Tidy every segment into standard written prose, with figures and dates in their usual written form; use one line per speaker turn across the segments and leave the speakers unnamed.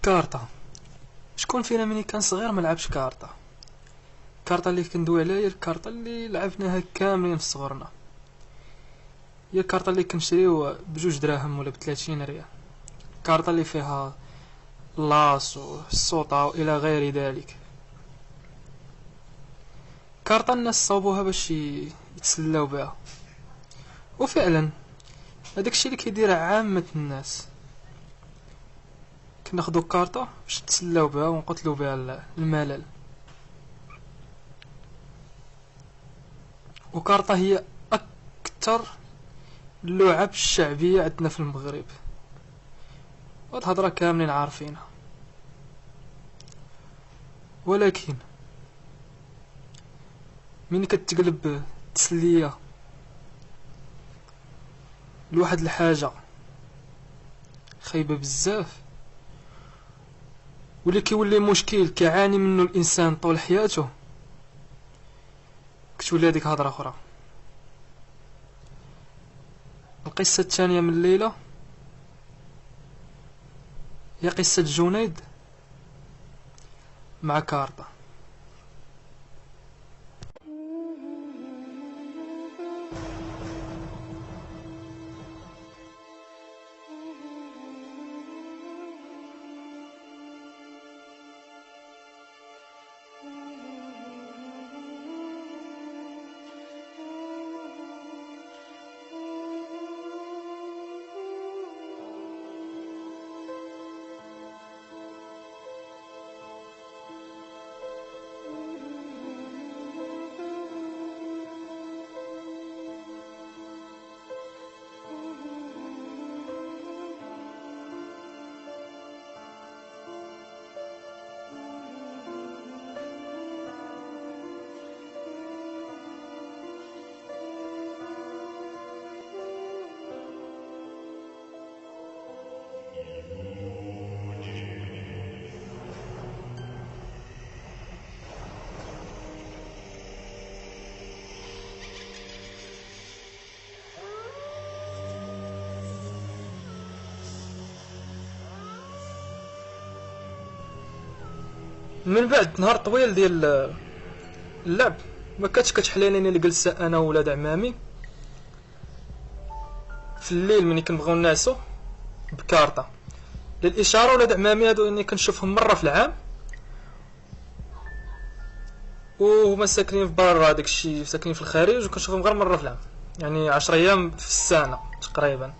كارطة. شكون فينا ملي كان صغير ما لعبش كارطة؟ الكارطة اللي كندوي عليها هي الكارطة اللي لعبناها كاملين في صغرنا، هي الكارطة اللي كنشريو ب2 دراهم ولا ب30 ريال، الكارطة اللي فيها لاص والسوطة والى غير ذلك. كارطة الناس صوبوها باش يتسلاو بها، وفعلا هذاك الشيء اللي كيدير عامة الناس، كناخدو كارطة باش نتسلاو بها ونقتلو بها الملل. وكارطة هي اكثر اللعب الشعبية عندنا في المغرب، وهاد الهضرة كاملين عارفينها. ولكن ملي كتقلب التسلية لواحد الحاجة خايبة بزاف، واللي كيولي مشكل كيعاني منه الانسان طول حياته، كتولي هاديك هضرة اخرى. القصة الثانية من الليلة هي قصة جنيد مع كارطة. من بعد نهار طويل ديال اللعب، ما كانتش كتحلاليني الجلسة انا وولاد عمامي في الليل ملي كنبغيو نعسو بكارطة. للاشاره ولاد عمامي هادو اني كنشوفهم مره في العام، وهما ساكنين في برا، داكشي ساكنين في الخارج، وكنشوفهم غير مره في العام، يعني 10 ايام في السنه تقريبا.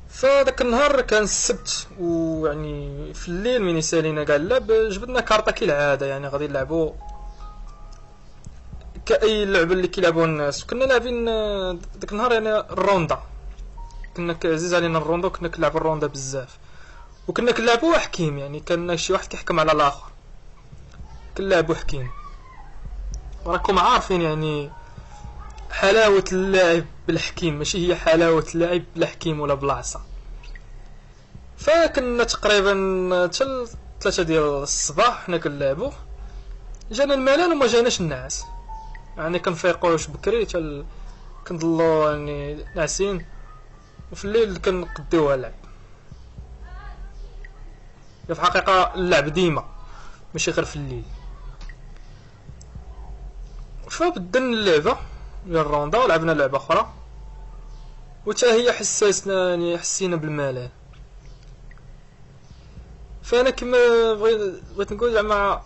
فداك النهار كان السبت، ويعني في الليل ملي سالينا كاع اللعب جبدنا كارطة كالعاده، يعني غادي نلعبو كاي لعبه اللي كيلعبوها الناس. كنا لاعبين داك النهار يعني الروندا، كنا عزيز علينا الروندا، وكنا كنلعبو الروندا بزاف، وكنا كنلعبو حكيم، يعني كان شي واحد كيحكم على الاخر، كنلعبو حكيم. وراكم عارفين يعني حلاوة اللعب بالحكيم، ماشي هي حلاوة اللعب بالحكيم ولا بالعصا. فكنا تقريبا تل 3 ديال الصباح حنا كنلعبو، جانا الملل وما جاناش النعاس، يعني كنفيقوش بكري كنضلو يعني ناعسين، وفي الليل كنقديوها لعب. في الحقيقة اللعب ديما ماشي غير في الليل. فبدلنا اللعبة ديال الروندا ولعبنا لعبة اخرى، وتا هي حساسنا يعني حسينا بالملل. فانا كما بغيت نقول زعما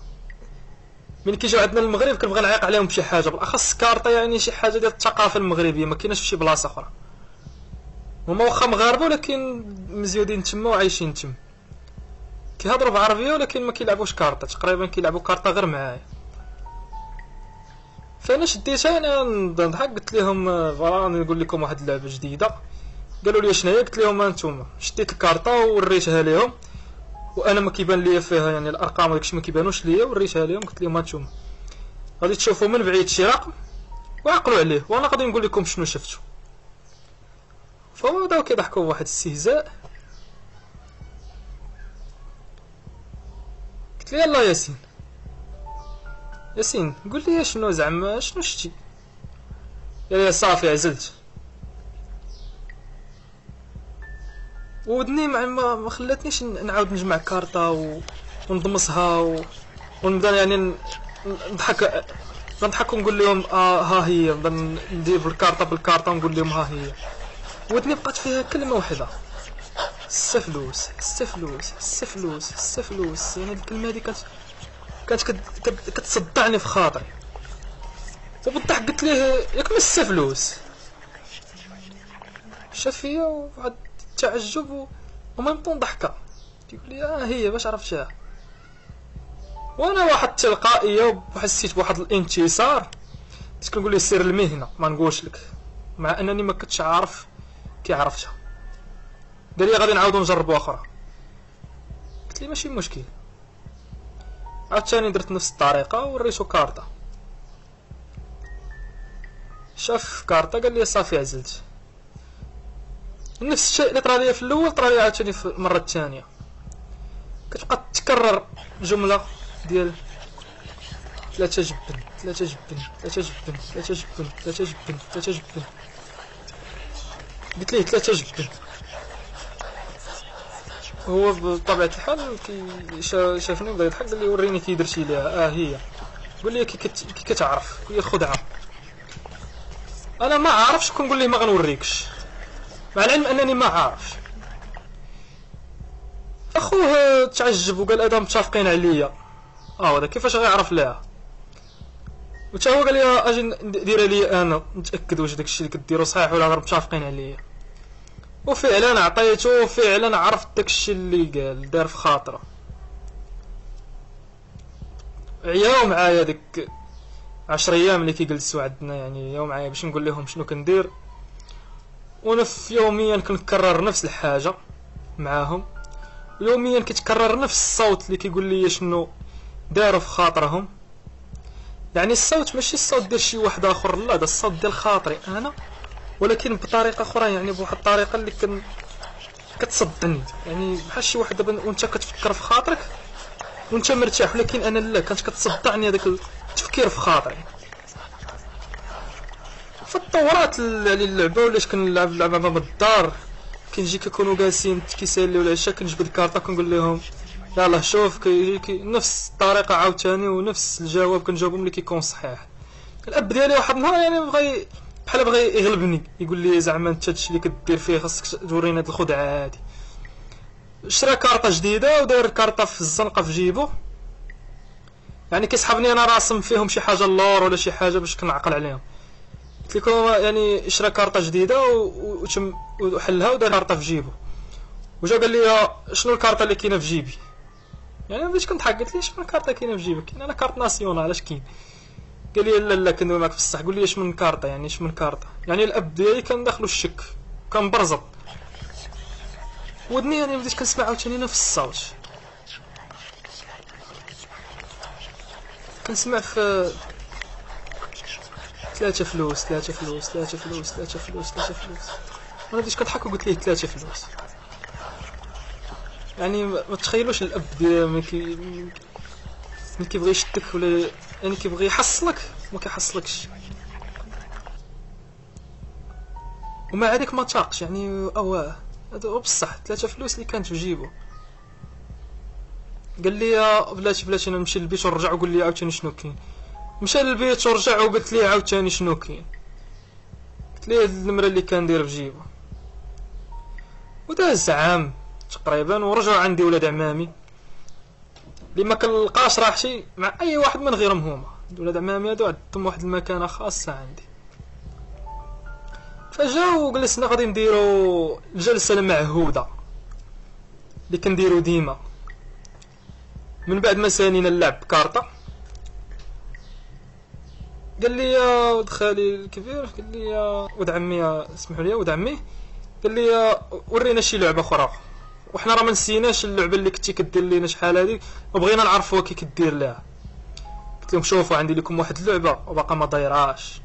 ملي كيجيو عندنا المغرب كنبغي نعيق عليهم بشي حاجه، بالاخص كارطه، يعني شي حاجه ديال الثقافه المغربيه ما كايناش في شي بلاصه اخرى. هما واخا مغاربه ولكن مزيودين تما وعايشين تما، كيهضروا بعربيه ولكن ما كيلعبوش كارطه، تقريبا كيلعبوا كارطه غير معايا. فانا شديتها انا نضحك، قلت لهم فوالا نقول لكم واحد اللعبه جديده. قالوا لي شنو هي؟ قلت لهم انتم. شديت الكارطه ووريتها لهم، وانا ما كيبان ليا فيها يعني الارقام وداكشي ما كيبانوش ليا، وريتها لهم قلت لهم هانتوما غادي تشوفوا من بعيد شي رقم وعقلوا عليه، وانا غادي نقول لكم شنو شفتوا. فهو بداو كيضحكوا بواحد الاستهزاء. قلت لي يلا ياسين، ياسين قول لي شنو زعما شنو شتي؟ قال لي صافي عزلت. ودني ما خلاتنيش نعاود نجمع كارطه ونضمسها ونبدا يعني نضحك ونقول لهم ها هي، ندير بالكارطه ونقول لهم ها هي. ودني بقات فيها كلمه واحده: السفلوس السفلوس السفلوس السفلوس. يعني الكلمه هذه كانت كتصدعني في خاطري. وبالضحك قلت ليه: ياك من السفلوس؟ شاف فيا وواحد التعجب وميمطون ضحكه، تيقول لي هي باش عرفتها. وانا واحد التلقائيه وحسيت بواحد الانتصار، كنت كنقول ليه: سير المهنه ما نقولش لك، مع انني ما كنتش عارف كي عرفتها. قال لي: غادي نعاودو نجربو اخرى. قلت لي: ماشي مشكل. عاوتاني درت نفس الطريقه وريتو كارطه، شاف كارطه قال لي: صافي عزلت. نفس الشيء اللي طرا ليا في الاول طرا ليا عاوتاني في المره الثانيه. كتبقى تكرر جمله ديال 3 جبن 3 جبن 3 جبن 3 جبن 3 جبن 3 جبن. قلت ليه 3 جبن. هو بطبيعه الحال شافني بدا يضحك، قال لي: وريني كي درتي ليها. هي. قول لي كي كتعرف. قول لي الخدعه. انا ما عارفش، كنقول ليه ما غنوريكش، مع العلم انني ما عارفش. اخوه تعجب وقال: ادم متفقين عليا. هذا كيفاش غيعرف ليها؟ وتا هو قال لي: اجي ديرها لي انا نتاكد واش داكشي اللي كديرو صحيح ولا غير متفقين عليا. وفعلا عطيته، وفعلا عرفت داكشي اللي قال، دار في خاطره. عياو معايا ديك 10 ايام اللي كيجلسوا عندنا، يعني عياو معايا باش نقول لهم شنو كندير. وانا في يوميا كنكرر نفس الحاجه معاهم، يوميا كيتكرر نفس الصوت اللي كيقول لي شنو داروا في خاطرهم. يعني الصوت ماشي الصوت ديال شي واحد اخر، لا، ده الصوت ديال خاطري انا، ولكن بطريقه اخرى، يعني بواحد الطريقه اللي كتصدني. يعني بحال شي واحد دابا وانت كتفكر في خاطرك وانت مرتاح، ولكن انا لا، كانت كتصدعني هذاك التفكير في خاطري. فالطورات اللعبه وليت كنلعب اللعبه من الدار، كنجي كيكونوا جالسين كيساليو العشاء، كنجبد الكارطه كنقول لهم: يلاه شوف. كيجي نفس الطريقه عاوتاني ونفس الجواب كنجاوبهم اللي كيكون صحيح. الاب ديالي واحد النهار يعني بغى يغلبني، يقول لي: زعما انت هادشي اللي كدير فيه خاصك تورينا هاد الخدعه هادي. شرا كارطه جديده وداير الكارطه في الزنقه في جيبو، يعني كيسحبني انا راسم فيهم شي حاجه اللور ولا شي حاجه باش كنعقل عليهم. قلت لكم يعني شرا كارطه جديده وحلها ودار كارطه في جيبو، وجا قال لي: شنو الكارطه اللي كاينه في جيبي؟ يعني بديت كنضحك، قلت ليه: شنو الكارطه كاينه في جيبك؟ كاين انا كارط ناسيونال، اش كاين؟ قال لي: لا كندوي معاك في الصح. قول لي اش من كارطه، يعني اش من كارطه؟ يعني الاب ديالي كان داخلو الشك، كان برزط ودني. يعني بديت كنسمع عاوتاني نفس الصوت، كنسمع في 3 فلوس 3 فلوس 3 فلوس 3 فلوس 3 فلوس. انا بديت كنضحك وقلت ليه 3 فلوس. يعني ما تخيلوش الاب ديالي ملي كيبغي يشدك ولا يعني كيبغي يحصلك ما كيحصلكش، ومع هذيك ما تاقش. يعني هذا بصح 3 فلوس اللي كانت في جيبو. قال لي: بلاتي انا نمشي للبيت ونرجع وقول لي عاوتاني شنو كاين. مشى للبيت ورجع وقلت لي عاوتاني شنو كاين. قلت ليه: هاد النمره اللي كندير في جيبو. وداز عام تقريبا ورجعوا عندي ولاد عمامي اللي ما كنلقاش راحتي مع اي واحد من غيرهم هما. ولاد عمامي هادو عندهم واحد المكانه خاصه عندي. فجاو وجلسنا غادي نديرو الجلسه المعهوده اللي كنديرو ديما من بعد ما سالينا اللعب كارطه. قال لي: يا ولد خالي الكبير، قال لي: يا ولد عمي، اسمحوا لي، ولد عمي، قال لي: ورينا شي لعبه اخرى، وحنا راه ما نسيناش اللعبه اللي كنتي كدير لينا شحال هذيك وبغينا نعرفوها كي كدير لها. قلت لهم: شوفوا عندي لكم واحد اللعبه وباقا ما دايراش،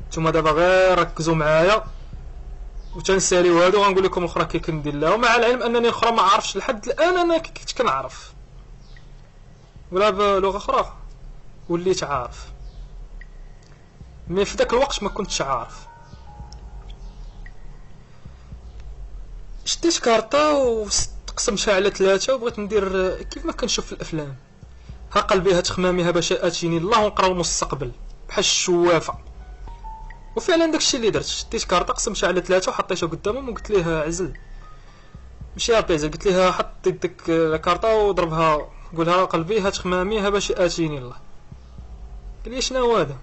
نتوما دابا غير ركزوا معايا وتنساليو هادو غنقول لكم اخرى كي كندير لها. ومع العلم انني اخرى ما عرفتش لحد الان، انا كنت كنعرف ولا بلغه اخرى وليت عارف، مي في داك الوقت ما كنتش عارف. شديت كارطة وقسمتها على 3 وبغيت ندير كيف ما كنشوف في الافلام، ها قلبيها تخماميها باش اتيني الله ونقراو المستقبل بحال الشوافه. وفعلا داكشي اللي درت، شديت كارطة قسمتها على 3 وحطيتها قدامهم وقلت ليه عزل ماشي ابيزل، قلت ليها حط ديك الكارطة وضربها قولها قلبيها تخماميها باش اتيني الله. قال لي شنو هذا؟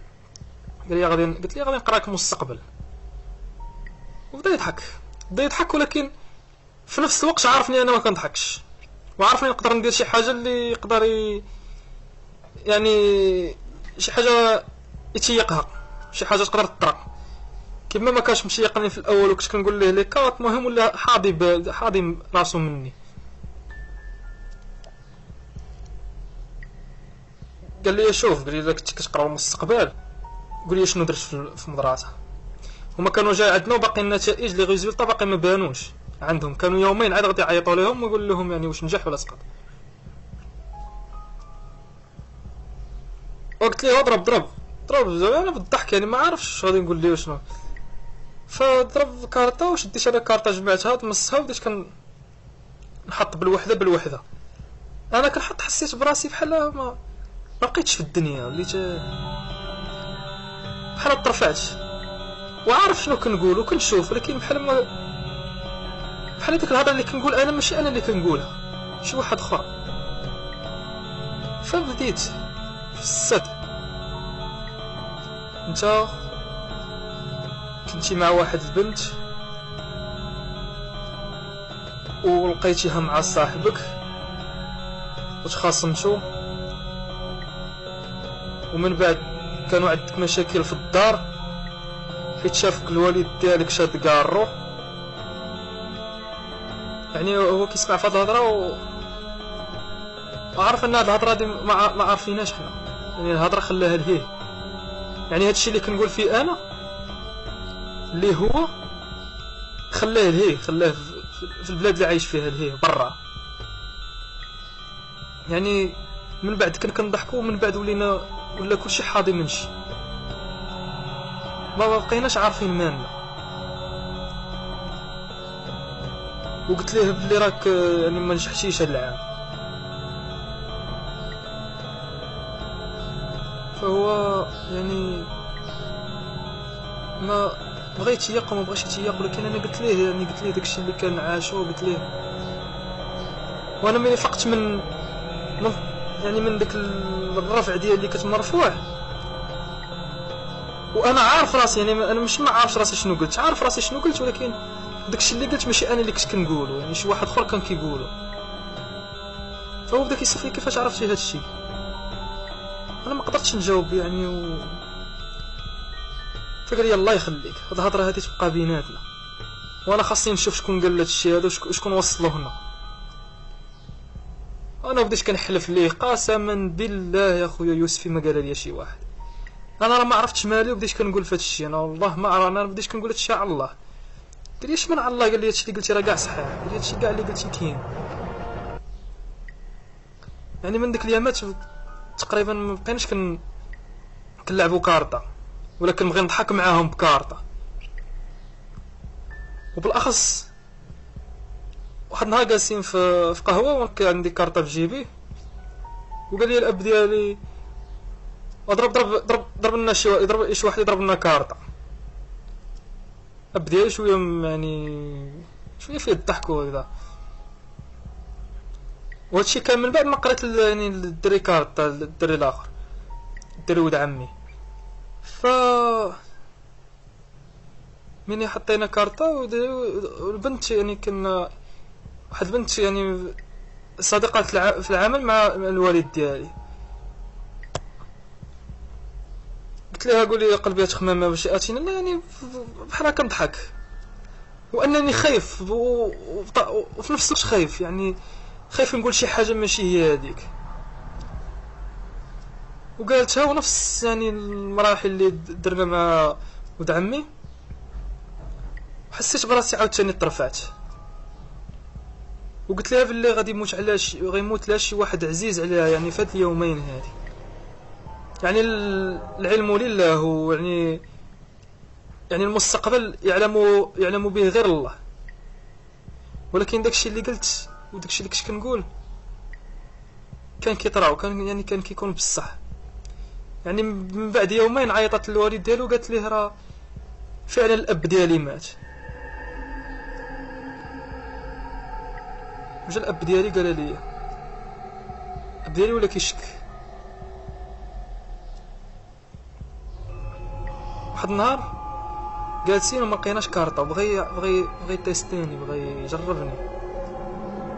قال لي غادي، قلت لي غادي نقراك المستقبل. وبدا يضحك، بدا يضحك، ولكن في نفس الوقت عارفني انا ما كنضحكش، وعارفني نقدر ندير شي حاجه اللي يقدر يعني شي حاجه يتيقها، شي حاجه تقدر تطرا. كيما ما كانش مشيقني في الاول وكنت كنقول ليه لي كات مهم ولا حاضي راسو مني. قال لي شوف، قال لي الا كنت كتقرا المستقبل قول لي شنو درت في مدرسه. هما كانوا جاي عندنا وباقي النتائج لي ريزولطا باقي ما بانوش عندهم، كانوا يومين عاد غادي يعيطوا لهم ويقول لهم يعني واش نجح ولا سقط. وقلت ليه ضرب انا بالضحك يعني ما عارفش غادي نقول ليه شنو. فضرب كارطه وشديت انا كارطه جمعتها تمسها وبديت نحط بالوحده. انا كنحط حسيت براسي بحال ما بقيتش في الدنيا، وليت بحال طرفعت وعارف شنو كنقول وكنشوف، ولكن بحال ديك الهضره اللي كنقول انا ماشي انا اللي كنقولها، شي واحد اخر. فبديت في الصدق. انت كنتي مع واحد البنت ولقيتيها مع صاحبك وتخاصمتو، ومن بعد كانوا عندك مشاكل في الدار حيت شافك الوالد ديالك شاد كارو. يعني هو كيسمع في هاد الهضره وعارف ان هاد الهضره دي ما عارفيناش حنا، يعني الهضره خلاها لهيه. يعني هادشي اللي كنقول فيه انا اللي هو خلاه لهيه، خلاه في البلاد اللي عايش فيها لهيه برا. يعني من بعد كنضحكوا، ومن بعد ولا كلشي حاضي منشي، ما بقيناش عارفين مالنا. وقلت ليه بلي راك يعني ما نجحتيش هاد العام. فهو يعني ما بغى يتيق وما بغاش يتيق، ولكن انا قلت ليه داكشي اللي كان عاشو، قلت ليه. وانا ملي فقت من داك الرفع ديالي اللي كنت مرفوع، وانا عارف راسي، يعني انا ماشي ما عارفش راسي شنو قلت، عارف راسي شنو قلت، ولكن داكشي اللي قلت ماشي انا اللي كنت كنقوله، يعني شي واحد اخر كان كيقوله. فهو بدا كيسقسي كيفاش عرفتي هادشي. انا ما قدرتش نجاوب يعني فقال لي الله يخليك، هاد الهضره هادي تبقى بيناتنا، وانا خاصني نشوف شكون قال هادشي هذا وشكون وصلو هنا. انا بديت كنحلف ليه قسما بالله يا خويا يوسفي ما قال لي شي واحد. انا راه ما عرفتش مالي وبديت كنقول في هادشي، انا والله ما عرف، انا بديت كنقول هادشي على الله. قال لي اش من على الله؟ قال لي هادشي اللي قلتي راه كاع صحيح، قال لي هادشي كاع اللي قلتي كاين. يعني من ديك اليامات تقريبا ما بقيناش كنلعبوا كارطه، ولا كنبغي نضحك معاهم بكارطه. وبالاخص واحد النهار جالسين في قهوه وكان عندي كارطه في جيبي، وقال لي الاب ديالي ضرب لنا شي واحد يضرب لنا كارطه. الاب ديالي شويه يعني شويه فيه الضحك وهذا. وهادشي كان من بعد ما قريت يعني الدري كارطه، الدري الاخر، الدري ولد عمي. ف مني حطينا كارطه والبنت يعني كنا واحد البنت يعني صديقه في العمل مع الوالد ديالي. قلت لها قولي قلبي تخمام باش اتينا، لا يعني بحال كنضحك وانني خايف وفي نفس الوقت خايف، يعني خايف نقول شي حاجه ماشي هي هذيك. وقالتها ونفس يعني المراحل اللي درنا مع ولد عمي، حسيت براسي عاوتاني طرفعت. وقلت لها باللي غادي غيموت لها شي واحد عزيز عليها يعني في هاد اليومين هادي. يعني العلم لله، ويعني المستقبل يعلم به غير الله. ولكن داكشي اللي قلت وداكشي اللي كنت كنقول كان كيطرا، وكان يعني كان كيكون بصح. يعني من بعد يومين عيطت للوالد ديالو وقالت ليه راه فعلا الاب ديالي مات. وجا الاب ديالي قال لي الاب ديالي ولا كيشك. واحد النهار جالسين وما لقيناش كارطه، بغى تيستيني، بغى يجربني.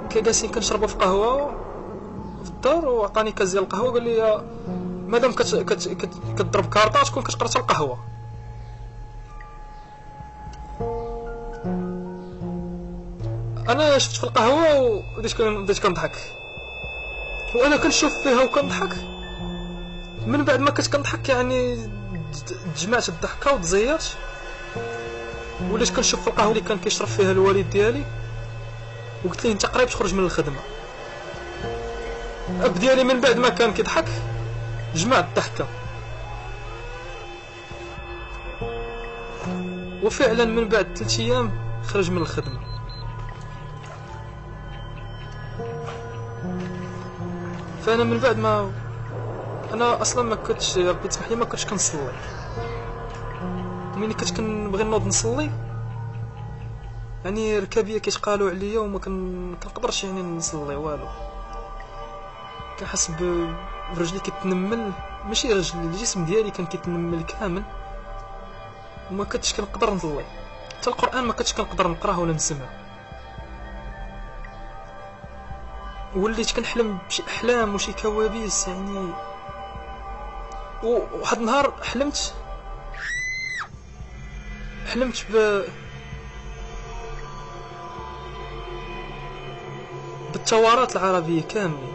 كي جالسين كنشربوا في قهوه في الدار، وعطاني كاس ديال القهوه قال لي مادام كتضرب كارطه تكون كتقرا حتى القهوه. انا شفت في القهوه وبديت كنضحك، وانا كنشوف فيها وكنضحك. من بعد ما كنت كنضحك يعني تجمعت الضحكه وتزيرت، وليت كنشوف في القهوه اللي كان كيشرب فيها الوالد ديالي، وقلت ليه انت قريب تخرج من الخدمه. الاب ديالي من بعد ما كان كيضحك جمع الضحكه، وفعلا من بعد 3 ايام خرج من الخدمه. فانا من بعد ما انا اصلا ما كنتش، ربي تسمح لي، ما كنتش كنصلي. ملي كنت كنبغي نوض نصلي يعني ركابيه كيتقالوا عليا وما كنقدرش يعني نصلي والو. كنحس برجلي كتنمل، ماشي رجلي، الجسم ديالي كان كيتنمل كامل، وما كنتش كنقدر نصلي. حتى القران ما كنتش كنقدر نقراه ولا نسمع. وليت كنحلم بشي احلام وشي كوابيس يعني. وواحد النهار حلمت بالتورات العربيه كامله،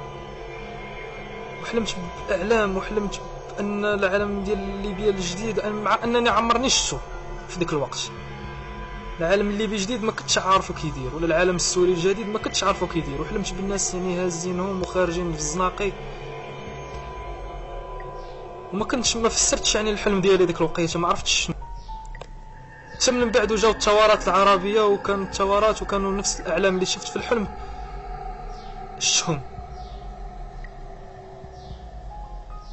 وحلمت بالاعلام، وحلمت بان العالم ديال ليبيا الجديد، مع انني عمرني شفتو في ديك الوقت. العالم الليبي الجديد ما كنتش عارفو كيدير، ولا العالم السوري الجديد ما كنتش عارفو كيدير. وحلمت بالناس يعني هازينهم وخارجين في الزناقي، وما كنتش ما فسرتش يعني الحلم ديالي ديك الوقيته، ما عرفتش شنو. حتى من بعد جاو التورات العربيه، وكانوا التورات وكانوا نفس الاعلام اللي شفت في الحلم شفتهم.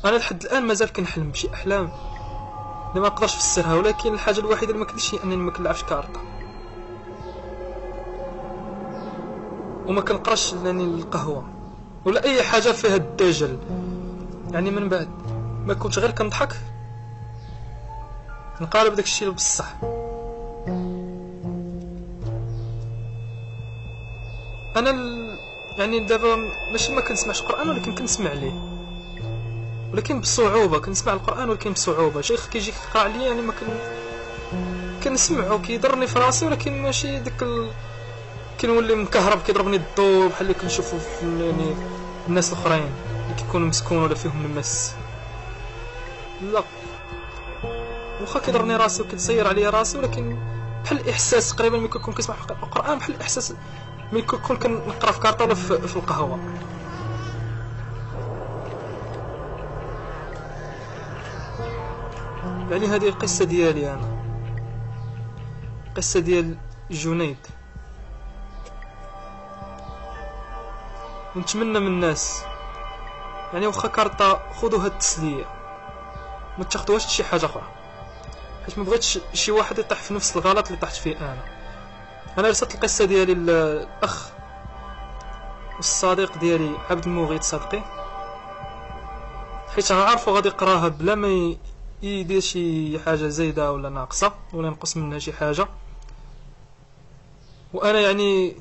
انا لحد الان مازال كنحلم بشي احلام اللي ما نقدرش نفسرها، ولكن الحاجه الوحيده اللي ما كنتش هي انني ما كنلعبش كارطه، وما كنقراش يعني القهوه ولا اي حاجه فيها الدجل. يعني من بعد ما كنت غير كنضحك نقالب داكشي بصح. انا يعني دابا ماشي ما كنسمعش القران، ولكن كنسمع ليه، ولكن بصعوبه. كنسمع القران ولكن بصعوبه. شيخ كيجي كيقرا عليا يعني ما كنسمعو كيضرني في راسي، ولكن ماشي داك كنولي مكهرب كيضربني الضو بحال اللي كنشوفو في يعني الناس الاخرين اللي كيكونوا مسكون ولا فيهم المس. لا، واخا كيضرني راسي وكتسير عليا راسي، ولكن بحال الاحساس تقريبا ملي كنكون كنسمع القران، بحال الاحساس ملي كنكون كنقرا في كارطه ولا في القهوه. يعني هذه القصه ديالي انا، قصه ديال جنيد. ونتمنى من الناس يعني واخا كارطه خذوا هاد التسليه، ما تاخذوهاش شي حاجه اخرى، حيت ما بغيتش شي واحد يطيح في نفس الغلط اللي طحت فيه انا رسلت القصه ديالي للاخ والصديق ديالي عبد المغيث صدقي، حيت انا عارفو غادي يقراها بلا ما يدير شي حاجه زايده ولا ناقصه ولا ينقص منها شي حاجه. وانا يعني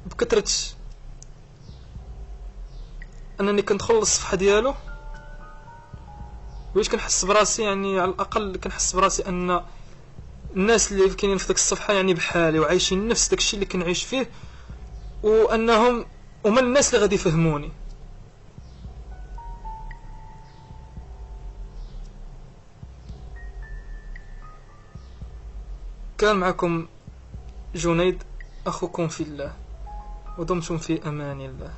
بكثرة انني كندخل للصفحه ديالو واش كنحس براسي، يعني على الاقل كنحس براسي ان الناس اللي كاينين في ديك الصفحه يعني بحالي وعايشين نفس داكشي اللي كنعيش فيه، وانهم هما الناس اللي غادي يفهموني. كان معكم جنيد، اخوكم في الله، ودمتم في امان الله.